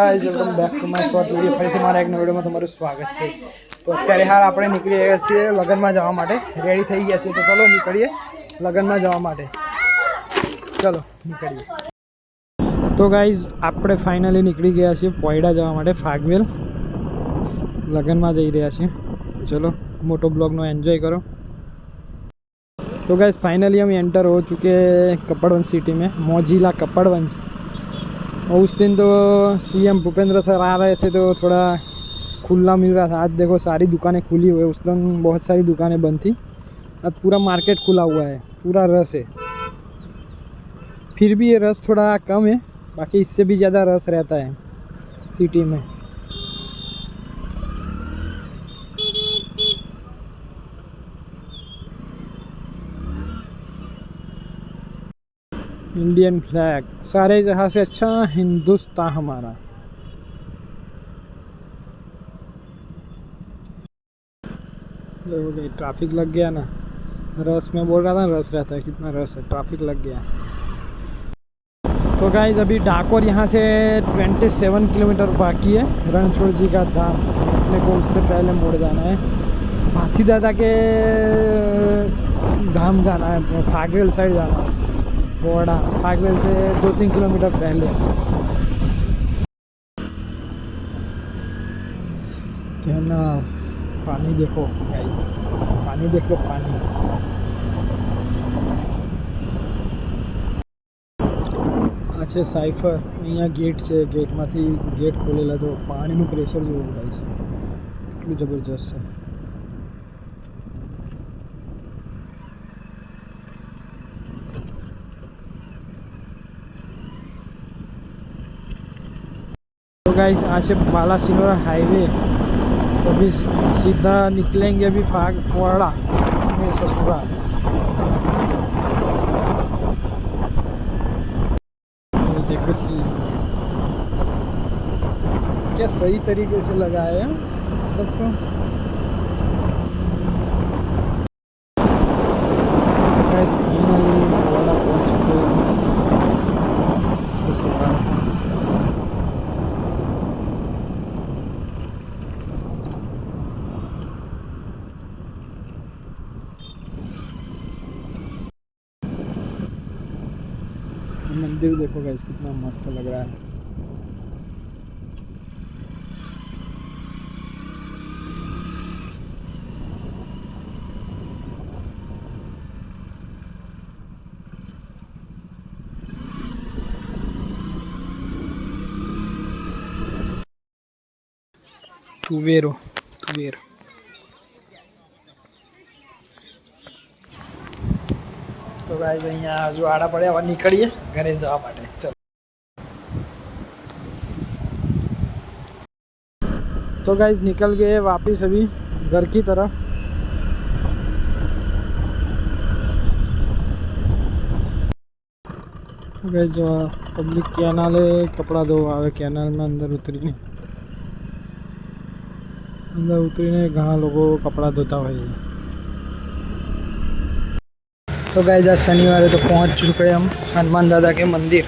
Guys welcome back to my short video ફરીથી મારા એક નવા વિડિયોમાં તમારું સ્વાગત છે। તો અત્યારે હાલ આપણે નીકળી ગયા છીએ લગનમાં જવા માટે, રેડી થઈ ગયા છીએ, તો ચલો નીકળીએ લગનમાં જવા માટે। ચલો નીકળીએ। તો ગાઈઝ આપણે ફાઇનલી નીકળી ગયા છીએ પોયડા જવા માટે, ફાગવેલ લગનમાં જઈ રહ્યા છીએ। તો ચલો मोटो ब्लॉग नो एंजॉय करो। तो गाइस फाइनली हम एंटर हो चुके कपड़वंश सिटी में, मोजिला कपड़वंश। और उस दिन तो सीएम भूपेंद्र सर आ रहे थे तो थोड़ा खुला मिल रहा था। आज देखो सारी दुकानें खुली हुई है, उस दिन बहुत सारी दुकानें बंद थी। अब पूरा मार्केट खुला हुआ है, पूरा रश है। फिर भी ये रश थोड़ा कम है, बाकी इससे भी ज़्यादा रश रहता है सिटी में। इंडियन फ्लैग, सारे जहाँ से अच्छा हिंदुस्तान हमारा। देखो भाई ट्रैफिक लग गया ना, रश में बोल रहा था रश रहता है, कितना रश है, ट्रैफिक लग गया। तो गाइस अभी डाकोर यहाँ से 27 किलोमीटर बाकी है, रणछोड़ जी का धाम। अपने को उससे पहले मुड़ जाना है, भाथी दादा के धाम जाना है, फागवेल साइड जाना है। पोड़ा फागवेल से 2-3 किलोमीटर पहले। कहना पानी देखो गाइस, पानी देखो पानी। अच्छा साइफर अँ गेट है, गेट में गेट खोलेला तो पानी में प्रेशर जो गाइस એટલું જબરજસ્ત है। तो गाइस आज से बालासिनोर हाईवे, तो अभी सीधा निकलेंगे अभी फोड़ा में ससुराल। देखो क्या सही तरीके से लगाया है सबको। गाइस फाइनली फोड़ा पहुंच चुके हैं ससुराल। मंदिर देखो गाइस कितना मस्त लग रहा है। तुवेरो तुवेरो। तो गाइस अहियाँ जो आड़ा पड़े हवा निकलिए घरे जवा माटे। चलो तो गाइस निकल गए वापस अभी घर की तरफ। तो गाइस जो पब्लिक कैनाल है, कपड़ा धो आवे कैनाल में अंदर उतरीने घણા લોકો कपड़ा धोता હોય। तो गाइस आज शनिवार है तो पहुंच चुके हम हनुमान दादा के मंदिर।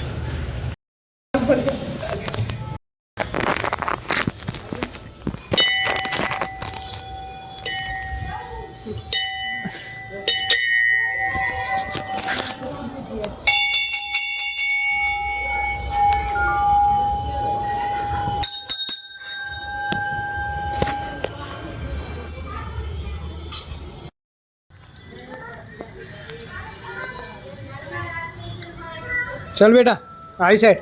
चल बेटा आई साइड।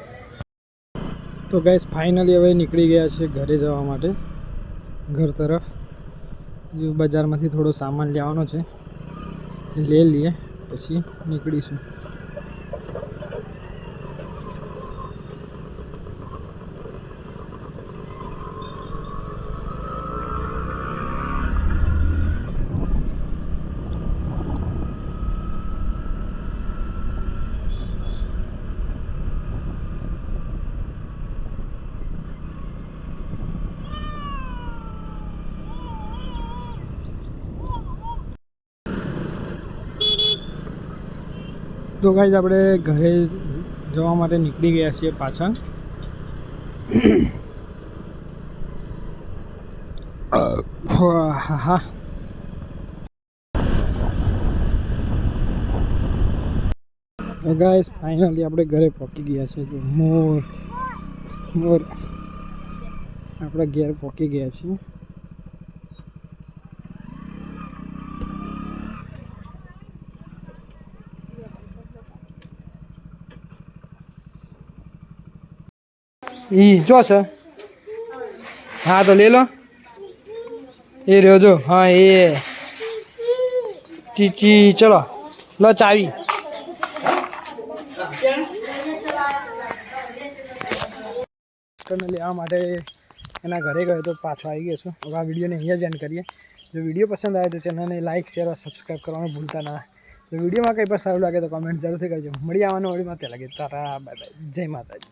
तो गैस फाइनली हवे निकली गया छे घरे जवा माटे, घर तरफ। जो बजार में थोड़ो सामान लेवानो छे ले लिए पछी निकळीशुं। तो गाइस આપણે ઘરે જવા માટે નીકળી ગયા છીએ પાછા। હા ગાઈસ ફાઇનલી આપણે ઘરે પહોંચી ગયા છે. તો મોર આપણે ઘેર પહોંચી ગયા છીએ. જો છે હા તો લે લો એ રહ્યો જો હા એ ચીચી ચલો લો ચાવી લેવા માટે એના ઘરે ગયો તો પાછો આવી ગયો છું. હવે આ વિડીયોને અહીંયા જ એન્ડ કરીએ. જો વિડીયો પસંદ આવે તો ચેનલને લાઇક શેર સબસ્ક્રાઈબ કરવાનું ભૂલતા ના. જો વિડીયોમાં કંઈ પણ સારું લાગે તો કમેન્ટ જરૂરથી કરજો. મળી આવવાનું વળીમાં ત્યાં લાગે તારા બાય બાય. જય માતાજી.